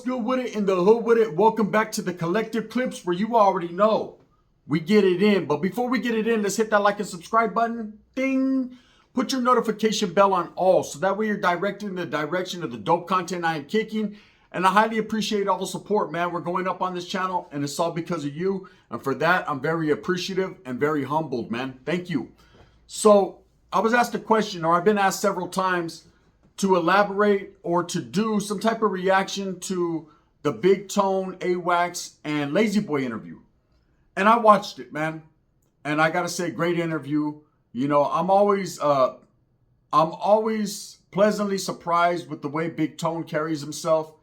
good with it? In the hood with it? Welcome back to the Collective Clips, where you already know we get it in. But before we get it in, let's hit that like and subscribe button. Ding! Put your notification bell on all, so that way you're directed in the direction of the dope content I am kicking. And I highly appreciate all the support, man. We're going up on this channel, and it's all because of you. And for that, I'm very appreciative and very humbled, man. Thank you. So I was asked a question, or I've been asked several times, to elaborate or to do some type of reaction to the Big Tone, AWACS, and LAZYBOY interview. And I watched it, man. And I gotta say, great interview. You know, I'm always pleasantly surprised with the way Big Tone carries himself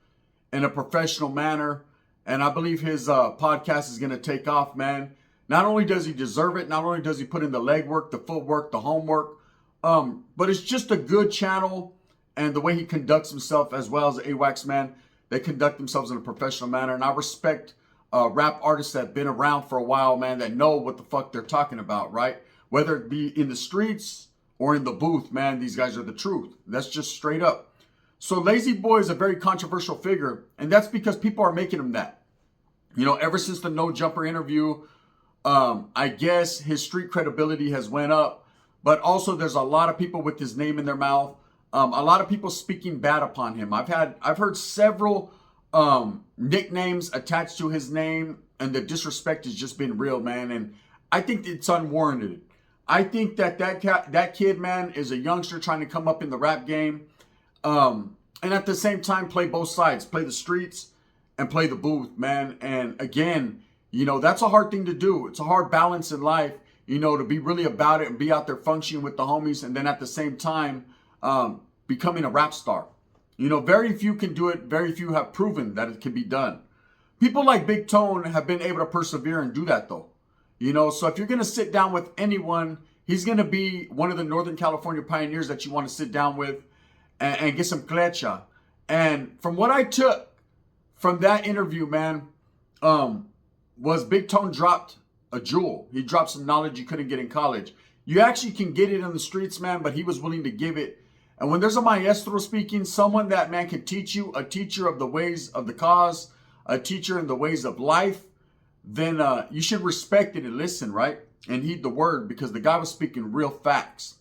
in a professional manner. And I believe his podcast is gonna take off, man. Not only does he deserve it, not only does he put in the legwork, the footwork, the homework, but it's just a good channel. And the way he conducts himself, as well as the AWACS, man, they conduct themselves in a professional manner. And I respect rap artists that have been around for a while, man, that know what the fuck they're talking about, right? Whether it be in the streets or in the booth, man, these guys are the truth. That's just straight up. So LAZYBOY is a very controversial figure, and that's because people are making him that. You know, ever since the No Jumper interview, I guess his street credibility has went up, but also there's a lot of people with his name in their mouth. A lot of people speaking bad upon him. I've heard several nicknames attached to his name, and the disrespect has just been real, man. And I think it's unwarranted. I think that kid, man, is a youngster trying to come up in the rap game, and at the same time play both sides, play the streets and play the booth, man. And again, you know, that's a hard thing to do. It's a hard balance in life, you know, to be really about it and be out there functioning with the homies, and then at the same time becoming a rap star. You know, very few can do it. Very few have proven that it can be done. People like Big Tone have been able to persevere and do that, though. You know, so if you're going to sit down with anyone, he's going to be one of the Northern California pioneers that you want to sit down with and get some clecha. And from what I took from that interview, man, was Big Tone dropped a jewel. He dropped some knowledge you couldn't get in college. You actually can get it in the streets, man, but he was willing to give it. And when there's a maestro speaking, someone that, man, can teach you, a teacher of the ways of the cause, a teacher in the ways of life, then you should respect it and listen, right? And heed the word, because the guy was speaking real facts.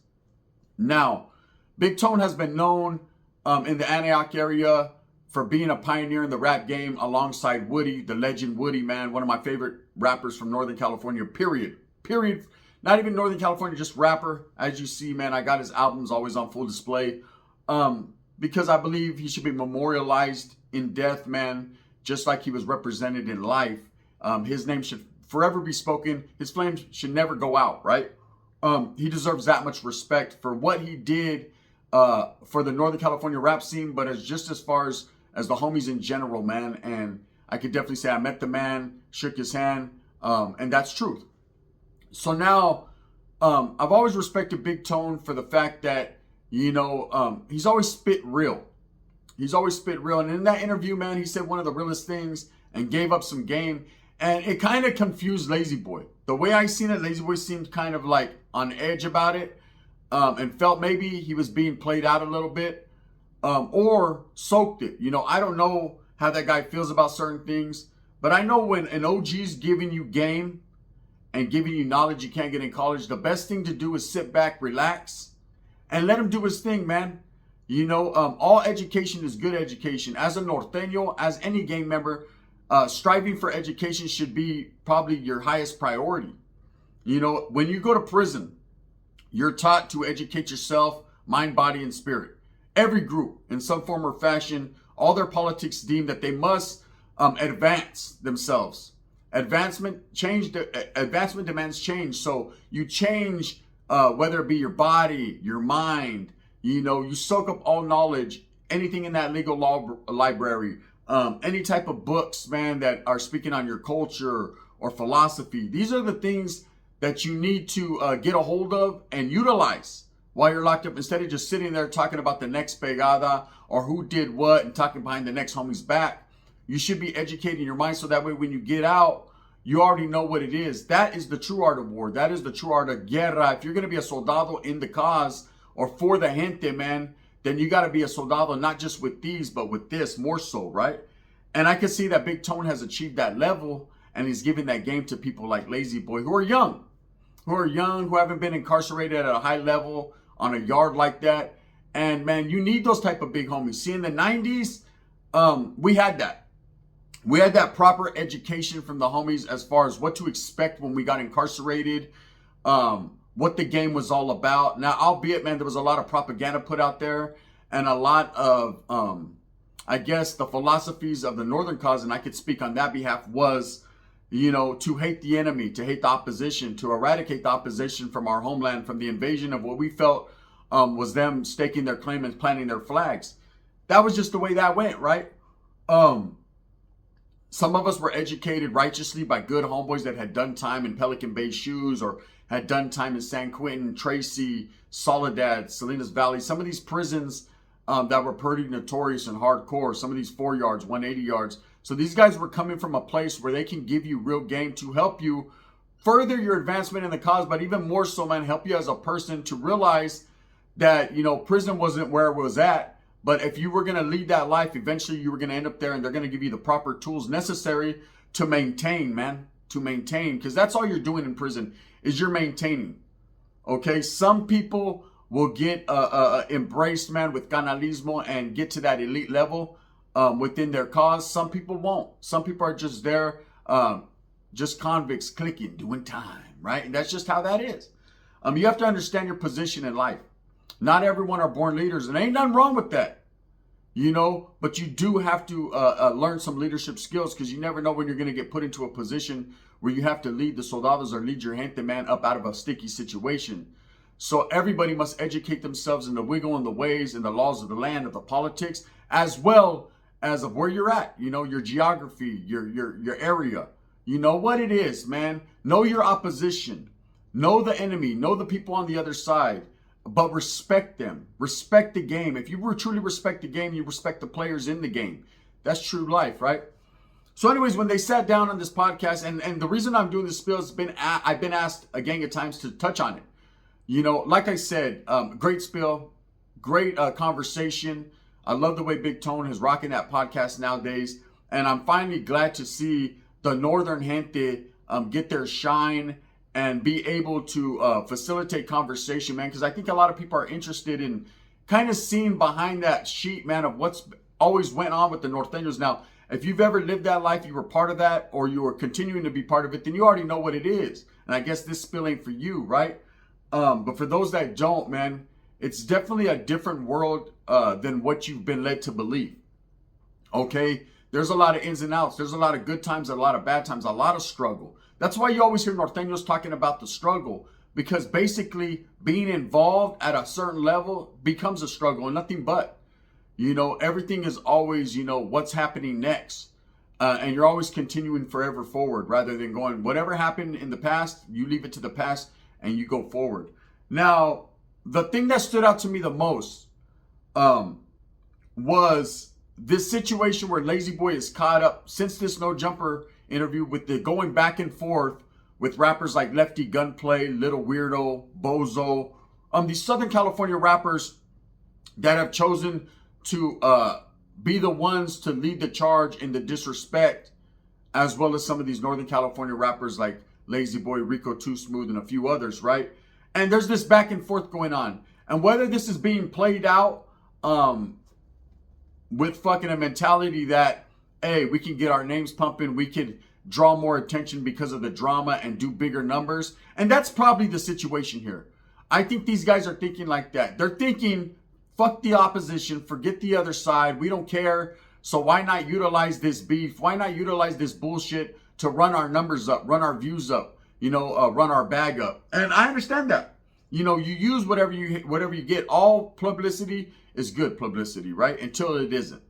Now, Big Tone has been known in the Antioch area for being a pioneer in the rap game alongside Woody, the legend Woody, man, one of my favorite rappers from Northern California, period. Not even Northern California, just rapper. As you see, man, I got his albums always on full display because I believe he should be memorialized in death, man, just like he was represented in life. His name should forever be spoken. His flame should never go out, right? He deserves that much respect for what he did for the Northern California rap scene, but as far as the homies in general, man. And I could definitely say I met the man, shook his hand, and that's truth. So now, I've always respected Big Tone for the fact that, you know, he's always spit real. He's always spit real. And in that interview, man, he said one of the realest things and gave up some game. And it kind of confused LAZYBOY. The way I seen it, LAZYBOY seemed kind of like on edge about it, and felt maybe he was being played out a little bit, or soaked it. You know, I don't know how that guy feels about certain things, but I know when an OG's giving you game and giving you knowledge you can't get in college, the best thing to do is sit back, relax, and let him do his thing, man. You know, all education is good education. As a Norteño, as any gang member, striving for education should be probably your highest priority. You know, when you go to prison, you're taught to educate yourself, mind, body, and spirit. Every group, in some form or fashion, all their politics deem that they must advance themselves. Advancement demands change. So you change, whether it be your body, your mind, you know, you soak up all knowledge, anything in that legal law library, any type of books, man, that are speaking on your culture or philosophy. These are the things that you need to get a hold of and utilize while you're locked up, instead of just sitting there talking about the next pegada or who did what and talking behind the next homie's back. You should be educating your mind so that way when you get out, you already know what it is. That is the true art of war. That is the true art of guerra. If you're going to be a soldado in the cause or for the gente, man, then you got to be a soldado, not just with these, but with this more so, right? And I can see that Big Tone has achieved that level, and he's giving that game to people like LAZYBOY who are young, who haven't been incarcerated at a high level on a yard like that. And man, you need those type of big homies. See, in the 90s, we had that. We had that proper education from the homies as far as what to expect when we got incarcerated, what the game was all about. Now, albeit, man, there was a lot of propaganda put out there and a lot of, I guess, the philosophies of the Northern cause, and I could speak on that behalf, was, you know, to hate the enemy, to hate the opposition, to eradicate the opposition from our homeland, from the invasion of what we felt was them staking their claim and planting their flags. That was just the way that went, right? Some of us were educated righteously by good homeboys that had done time in Pelican Bay shoes or had done time in San Quentin, Tracy, Soledad, Salinas Valley. Some of these prisons that were pretty notorious and hardcore. Some of these 4 yards, 180 yards. So these guys were coming from a place where they can give you real game to help you further your advancement in the cause, but even more so, man, help you as a person to realize that, you know, prison wasn't where it was at. But if you were going to lead that life, eventually you were going to end up there, and they're going to give you the proper tools necessary to maintain, man, to maintain. Because that's all you're doing in prison is you're maintaining. Okay, some people will get embraced, man, with canalismo and get to that elite level within their cause. Some people won't. Some people are just there, just convicts clicking, doing time, right? And that's just how that is. You have to understand your position in life. Not everyone are born leaders, and ain't nothing wrong with that, you know, but you do have to learn some leadership skills, because you never know when you're going to get put into a position where you have to lead the soldados or lead your gente, man, up out of a sticky situation. So everybody must educate themselves in the wiggle and the ways and the laws of the land, of the politics, as well as of where you're at, you know, your geography, your area. You know what it is, man. Know your opposition. Know the enemy. Know the people on the other side. But respect them. Respect the game. If you truly respect the game, you respect the players in the game. That's true life, right? So anyways, when they sat down on this podcast, and the reason I'm doing this spiel has been, I've been asked a gang of times to touch on it. You know, like I said, great spiel, great conversation. I love the way Big Tone is rocking that podcast nowadays. And I'm finally glad to see the Northern gente get their shine and be able to facilitate conversation, man. Because I think a lot of people are interested in kind of seeing behind that sheet, man, of what's always went on with the Norteños. Now, if you've ever lived that life, you were part of that, or you are continuing to be part of it, then you already know what it is. And I guess this spill ain't for you, right? But for those that don't, man, it's definitely a different world than what you've been led to believe. Okay? There's a lot of ins and outs. There's a lot of good times, a lot of bad times, a lot of struggle. That's why you always hear Norteños talking about the struggle, because basically being involved at a certain level becomes a struggle, and nothing but. You know, everything is always, you know, what's happening next. And you're always continuing forever forward, rather than going, whatever happened in the past, you leave it to the past and you go forward. Now, the thing that stood out to me the most was this situation where LAZYBOY is caught up since this No Jumper interview with the going back and forth with rappers like Lefty Gunplay, Little Weirdo, Bozo, these Southern California rappers that have chosen to be the ones to lead the charge in the disrespect, as well as some of these Northern California rappers like LAZYBOY, Rico Too Smooth, and a few others, right? And there's this back and forth going on. And whether this is being played out with fucking a mentality that, hey, we can get our names pumping, we could draw more attention because of the drama and do bigger numbers. And that's probably the situation here. I think these guys are thinking like that. They're thinking, fuck the opposition, forget the other side, we don't care. So why not utilize this beef? Why not utilize this bullshit to run our numbers up, run our views up, you know, run our bag up? And I understand that. You know, you use whatever you get. All publicity is good publicity, right? Until it isn't.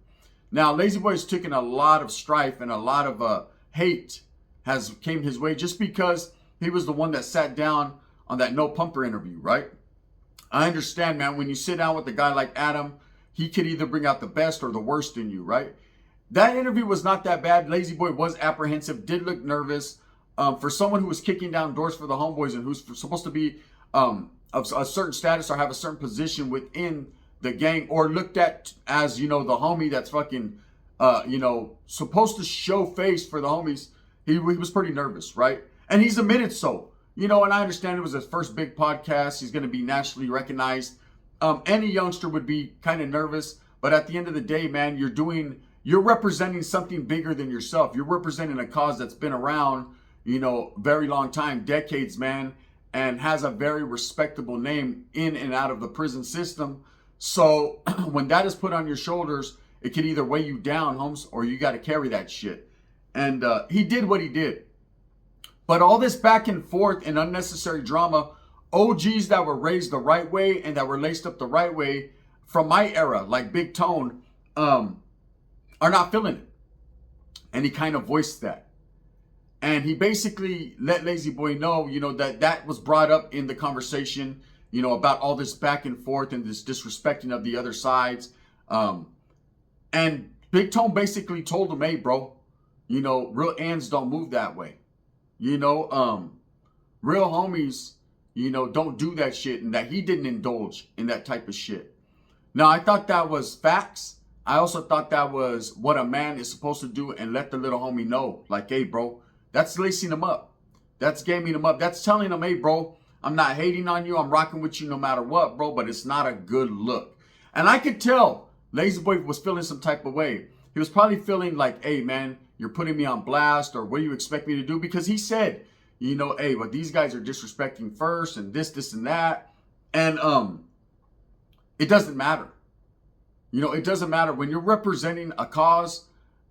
Now, LAZYBOY has taken a lot of strife and a lot of hate has came his way just because he was the one that sat down on that No Pumper interview, right? I understand, man, when you sit down with a guy like Adam, he could either bring out the best or the worst in you, right? That interview was not that bad. LAZYBOY was apprehensive, did look nervous. For someone who was kicking down doors for the homeboys and who's supposed to be of a certain status or have a certain position within the gang, or looked at as, you know, the homie that's fucking supposed to show face for the homies, he was pretty nervous, right? And he's admitted so. And I understand it was his first big podcast. He's going to be nationally recognized. Any youngster would be kind of nervous, but at the end of the day, man, you're representing something bigger than yourself. You're representing a cause that's been around, very long time, decades, man, and has a very respectable name in and out of the prison system. So when that is put on your shoulders, it can either weigh you down, Holmes, or you got to carry that shit. And he did what he did. But all this back and forth and unnecessary drama, OGs that were raised the right way and that were laced up the right way from my era, like Big Tone, are not feeling it. And he kind of voiced that. And he basically let LAZYBOY know, that was brought up in the conversation, about all this back and forth and this disrespecting of the other sides. And Big Tone basically told him, hey, bro, real ends don't move that way. Real homies, don't do that shit, and that he didn't indulge in that type of shit. Now, I thought that was facts. I also thought that was what a man is supposed to do and let the little homie know. Like, hey, bro, that's lacing him up. That's gaming him up. That's telling him, hey, bro, I'm not hating on you. I'm rocking with you no matter what, bro, but it's not a good look. And I could tell LAZYBOY was feeling some type of way. He was probably feeling like, hey, man, you're putting me on blast, or what do you expect me to do? Because he said, hey, but these guys are disrespecting first and this and that. And it doesn't matter. It doesn't matter when you're representing a cause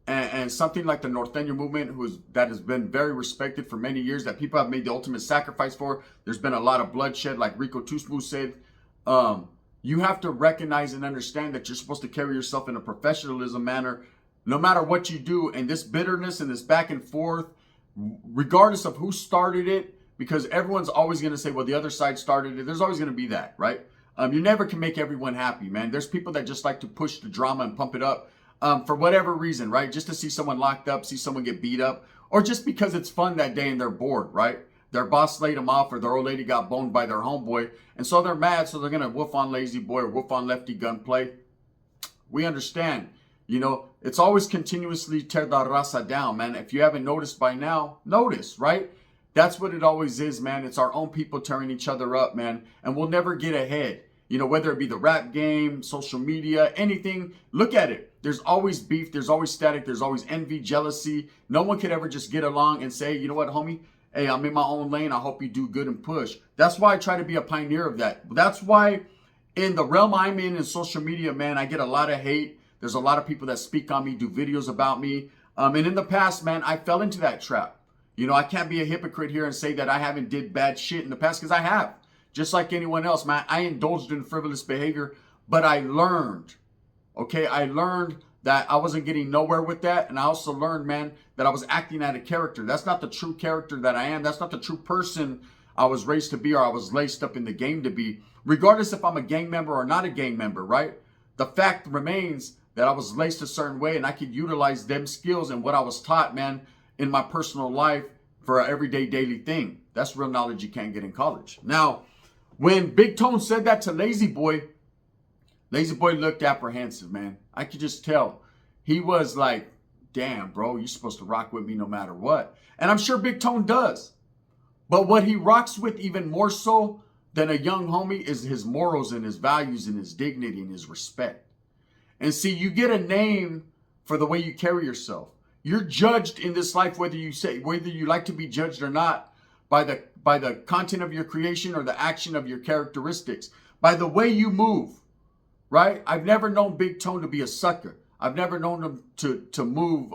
and something like the Norteño movement, that has been very respected for many years, that people have made the ultimate sacrifice for. There's been a lot of bloodshed, like Rico Too Smooth said. You have to recognize and understand that you're supposed to carry yourself in a professionalism manner, no matter what you do. And this bitterness and this back and forth, regardless of who started it, because everyone's always going to say, well, the other side started it. There's always going to be that, right? You never can make everyone happy, man. There's people that just like to push the drama and pump it up for whatever reason, right? Just to see someone locked up, see someone get beat up, or just because it's fun that day and they're bored, right? Their boss laid them off, or their old lady got boned by their homeboy, and so they're mad, so they're going to woof on LAZYBOY or woof on Lefty Gunplay. We understand. It's always continuously tear the raza down, man. If you haven't noticed by now, notice, right? That's what it always is, man. It's our own people tearing each other up, man. And we'll never get ahead. Whether it be the rap game, social media, anything, look at it. There's always beef. There's always static. There's always envy, jealousy. No one could ever just get along and say, you know what, homie? Hey, I'm in my own lane. I hope you do good and push. That's why I try to be a pioneer of that. That's why in the realm I'm in social media, man, I get a lot of hate. There's a lot of people that speak on me, do videos about me. And in the past, man, I fell into that trap. I can't be a hypocrite here and say that I haven't did bad shit in the past, because I have. Just like anyone else, man. I indulged in frivolous behavior, but I learned. Okay, I learned that I wasn't getting nowhere with that. And I also learned, man, that I was acting out of character. That's not the true character that I am. That's not the true person I was raised to be, or I was laced up in the game to be. Regardless if I'm a gang member or not a gang member, right? The fact remains that I was laced a certain way, and I could utilize them skills and what I was taught, man, in my personal life for an everyday daily thing. That's real knowledge you can't get in college. Now, when Big Tone said that to LAZYBOY, LAZYBOY looked apprehensive, man. I could just tell. He was like, damn, bro, you're supposed to rock with me no matter what. And I'm sure Big Tone does. But what he rocks with even more so than a young homie is his morals and his values and his dignity and his respect. And see, you get a name for the way you carry yourself. You're judged in this life, whether you like to be judged or not, by the content of your creation or the action of your characteristics, by the way you move, right? I've never known Big Tone to be a sucker. I've never known him to move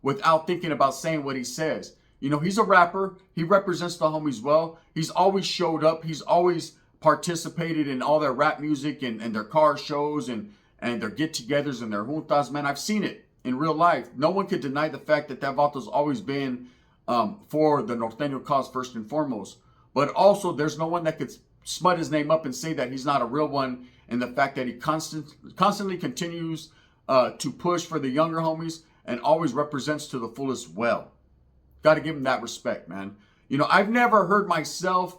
without thinking about saying what he says. He's a rapper. He represents the homies well. He's always showed up. He's always participated in all their rap music and their car shows and their get-togethers and their juntas. Man, I've seen it in real life. No one could deny the fact that Vato's always been for the Norteño cause first and foremost. But also, there's no one that could smut his name up and say that he's not a real one, and the fact that he constantly continues to push for the younger homies and always represents to the fullest well. Got to give him that respect, man. I've never heard myself,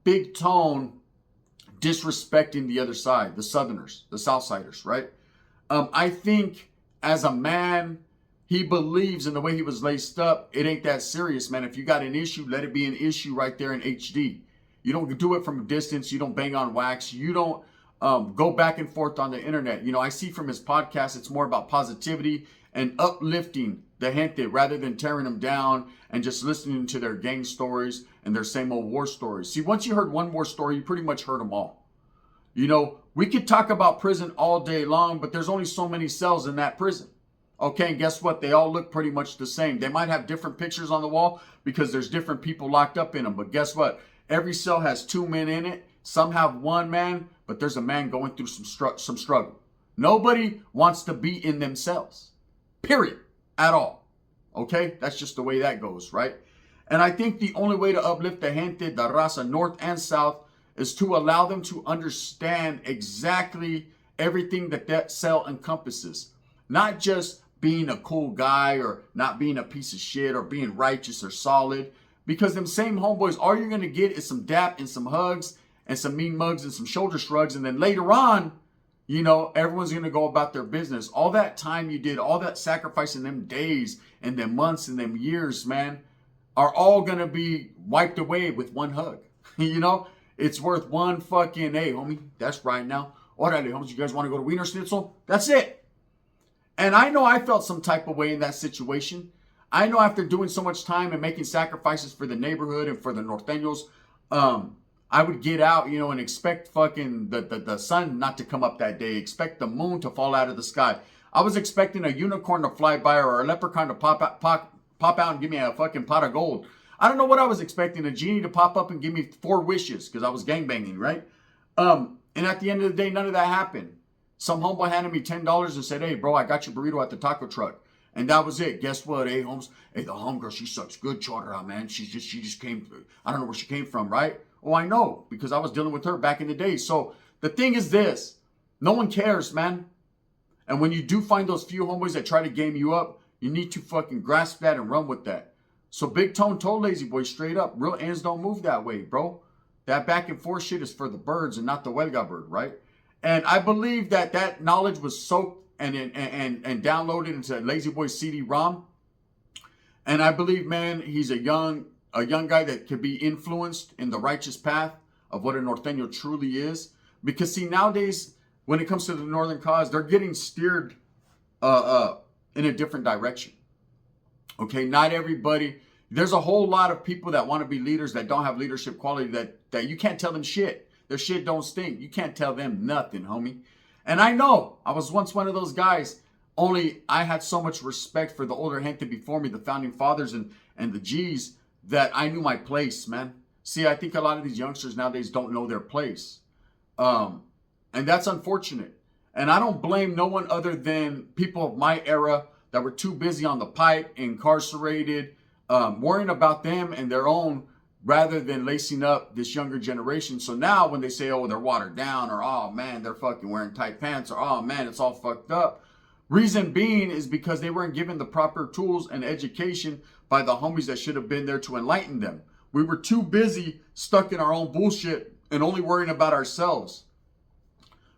Big Tone, disrespecting the other side, the Southerners, the Southsiders, right? I think as a man, he believes in the way he was laced up. It ain't that serious, man. If you got an issue, let it be an issue right there in HD. You don't do it from a distance. You don't bang on wax. You don't go back and forth on the internet. I see from his podcast, it's more about positivity and uplifting the gente rather than tearing them down and just listening to their gang stories and their same old war stories. See, once you heard one war story, you pretty much heard them all. We could talk about prison all day long, but there's only so many cells in that prison. Okay, and guess what? They all look pretty much the same. They might have different pictures on the wall because there's different people locked up in them. But guess what? Every cell has 2 men in it. Some have 1 man, but there's a man going through some struggle. Nobody wants to be in them cells, period, at all. Okay, that's just the way that goes, right? And I think the only way to uplift the gente, the raza, north and south, is to allow them to understand exactly everything that cell encompasses. Not just being a cool guy or not being a piece of shit or being righteous or solid. Because them same homeboys, all you're going to get is some dap and some hugs and some mean mugs and some shoulder shrugs. And then later on, everyone's going to go about their business. All that time you did, all that sacrifice in them days and them months and them years, man, are all going to be wiped away with one hug. It's worth one fucking, hey, homie, that's right now. Orale, homies, you guys want to go to Wiener Schnitzel? That's it. And I know I felt some type of way in that situation. I know after doing so much time and making sacrifices for the neighborhood and for the norteños, I would get out, and expect fucking the sun not to come up that day. Expect the moon to fall out of the sky. I was expecting a unicorn to fly by or a leprechaun to pop out and give me a fucking pot of gold. I don't know what I was expecting. A genie to pop up and give me 4 wishes because I was gangbanging, right? And at the end of the day, none of that happened. Some homeboy handed me $10 and said, hey, bro, I got your burrito at the taco truck. And that was it. Guess what, hey, Holmes? Hey, the homegirl, she sucks good, chorra, man. She just came, I don't know where she came from, right? Oh, I know, because I was dealing with her back in the day. So the thing is this, no one cares, man. And when you do find those few homeboys that try to game you up, you need to fucking grasp that and run with that. So Big Tone told LAZYBOY straight up, real ends don't move that way, bro. That back and forth shit is for the birds and not the huelga bird, right? And I believe that knowledge was soaked and downloaded into LAZYBOY's CD-ROM. And I believe, man, he's a young guy that could be influenced in the righteous path of what a norteño truly is. Because see, nowadays, when it comes to the northern cause, they're getting steered in a different direction. Okay, not everybody. There's a whole lot of people that want to be leaders that don't have leadership quality that you can't tell them shit. Their shit don't stink. You can't tell them nothing, homie. And I know I was once one of those guys, only I had so much respect for the older gente before me, the founding fathers and the G's, that I knew my place, man. See, I think a lot of these youngsters nowadays don't know their place. And that's unfortunate. And I don't blame no one other than people of my era that were too busy on the pipe, incarcerated, worrying about them and their own rather than lacing up this younger generation. So now when they say, oh, they're watered down, or oh man, they're fucking wearing tight pants, or oh man, it's all fucked up. Reason being is because they weren't given the proper tools and education by the homies that should have been there to enlighten them. We were too busy stuck in our own bullshit and only worrying about ourselves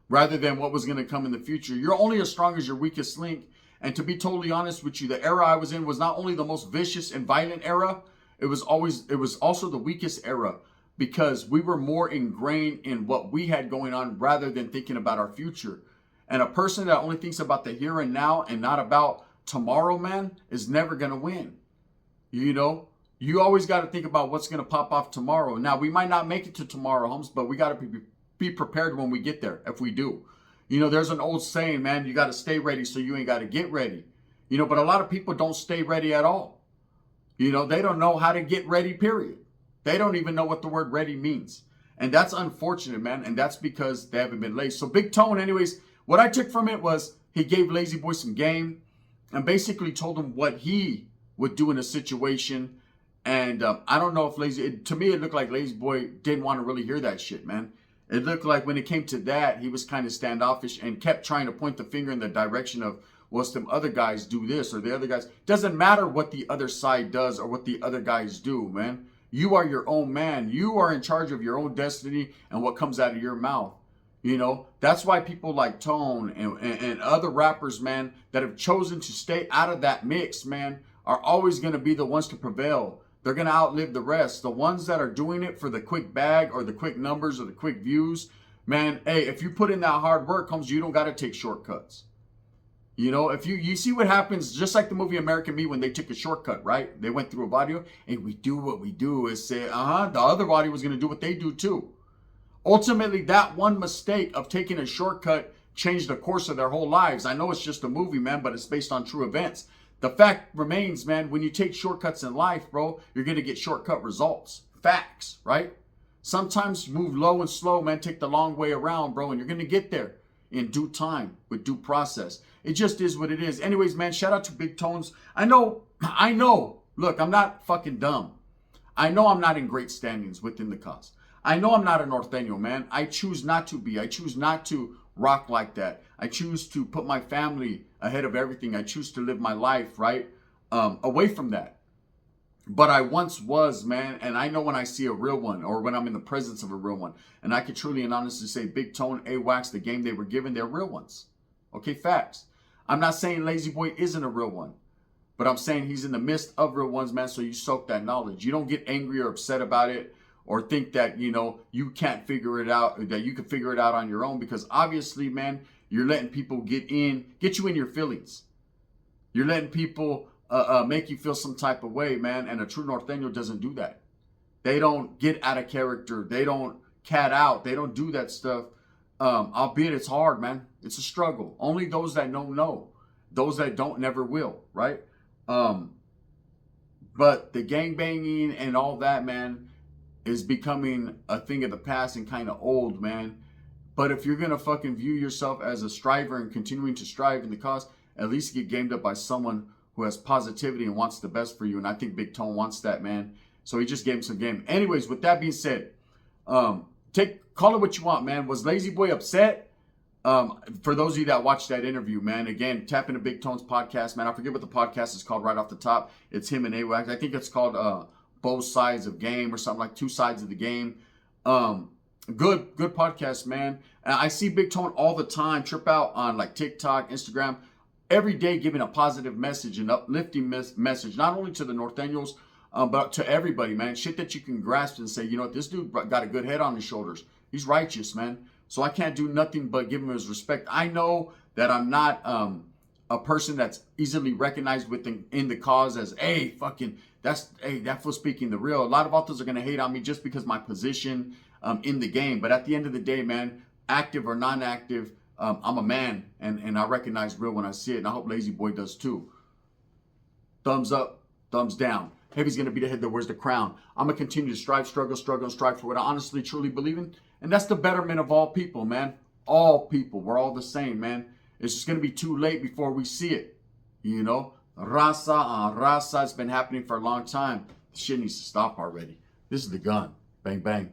rather than what was going to come in the future. You're only as strong as your weakest link. And to be totally honest with you, the era I was in was not only the most vicious and violent era, it was also the weakest era, because we were more ingrained in what we had going on rather than thinking about our future. And a person that only thinks about the here and now and not about tomorrow, man, is never going to win. You always got to think about what's going to pop off tomorrow. Now, we might not make it to tomorrow, Holmes, but we got to be prepared when we get there, if we do. There's an old saying, man, you got to stay ready so you ain't got to get ready. But a lot of people don't stay ready at all. They don't know how to get ready, period. They don't even know what the word ready means. And that's unfortunate, man. And that's because they haven't been laced. So Big Tone, anyways, what I took from it was he gave LAZYBOY some game and basically told him what he would do in a situation. And I don't know if to me, it looked like LAZYBOY didn't want to really hear that shit, man. It looked like when it came to that, he was kind of standoffish and kept trying to point the finger in the direction of, well, some other guys do this or the other guys. Doesn't matter what the other side does or what the other guys do, man. You are your own man. You are in charge of your own destiny and what comes out of your mouth. You know, that's why people like Tone and other rappers, man, that have chosen to stay out of that mix, man, are always going to be the ones to prevail. They're going to outlive the rest. The ones that are doing it for the quick bag or the quick numbers or the quick views, man, hey, if you put in that hard work, comes you don't got to take shortcuts. You know, if you see what happens, just like the movie American Me when they took a shortcut, right? They went through a audio and we do what we do is say, the other body was going to do what they do too. Ultimately, that one mistake of taking a shortcut changed the course of their whole lives. I know it's just a movie, man, but it's based on true events. The fact remains, man, when you take shortcuts in life, bro, you're going to get shortcut results. Facts, right? Sometimes move low and slow, man, take the long way around, bro, and you're going to get there in due time with due process. It just is what it is. Anyways, man, shout out to Big Tones. I know. Look, I'm not fucking dumb. I know I'm not in great standings within the cause. I know I'm not a Norteño, man. I choose not to be. I choose not to rock like that. I choose to put my family ahead of everything. I choose to live my life, right? Away from that. But I once was, man, and I know when I see a real one or when I'm in the presence of a real one. And I can truly and honestly say Big Tone, AWAX, the game they were given, they're real ones. Okay, facts. I'm not saying LAZYBOY isn't a real one. But I'm saying he's in the midst of real ones, man, so you soak that knowledge. You don't get angry or upset about it. Or think that, you know, you can't figure it out, that you can figure it out on your own. Because obviously, man, you're letting people get you in your feelings. You're letting people make you feel some type of way, man. And a true Norteño doesn't do that. They don't get out of character. They don't cat out. They don't do that stuff. Albeit it's hard, man. It's a struggle. Only those that know. Those that don't never will, right? But the gangbanging and all that, man, is becoming a thing of the past and kind of old, man. But if you're going to fucking view yourself as a striver and continuing to strive in the cause, at least get gamed up by someone who has positivity and wants the best for you. And I think Big Tone wants that, man. So he just gave him some game. Anyways, with that being said, call it what you want, man. Was LAZYBOY upset? For those of you that watched that interview, man, again, tap into Big Tone's podcast, man. I forget what the podcast is called right off the top. It's him and AWAX. I think it's called Both Sides of Game or something, like Two Sides of the Game. Good podcast, man. And I see Big Tone all the time trip out on like TikTok, Instagram, every day giving a positive message and uplifting message, not only to the Norteños, but to everybody, man. Shit that you can grasp and say, you know what, this dude got a good head on his shoulders. He's righteous, man. So I can't do nothing but give him his respect. I know that I'm not a person that's easily recognized in the cause as, hey, fucking, that fool speaking the real. A lot of authors are going to hate on me just because my position in the game. But at the end of the day, man, active or non-active, I'm a man, and I recognize real when I see it, and I hope LAZYBOY does too. Thumbs up, thumbs down. Heavy's going to be the head that wears the crown. I'm going to continue to strive, struggle, and strive for what I honestly, truly believe in, and that's the betterment of all people, man. All people. We're all the same, man. It's just going to be too late before we see it, you know? Raza on raza. It's been happening for a long time. This shit needs to stop already. This is the gun. Bang, bang.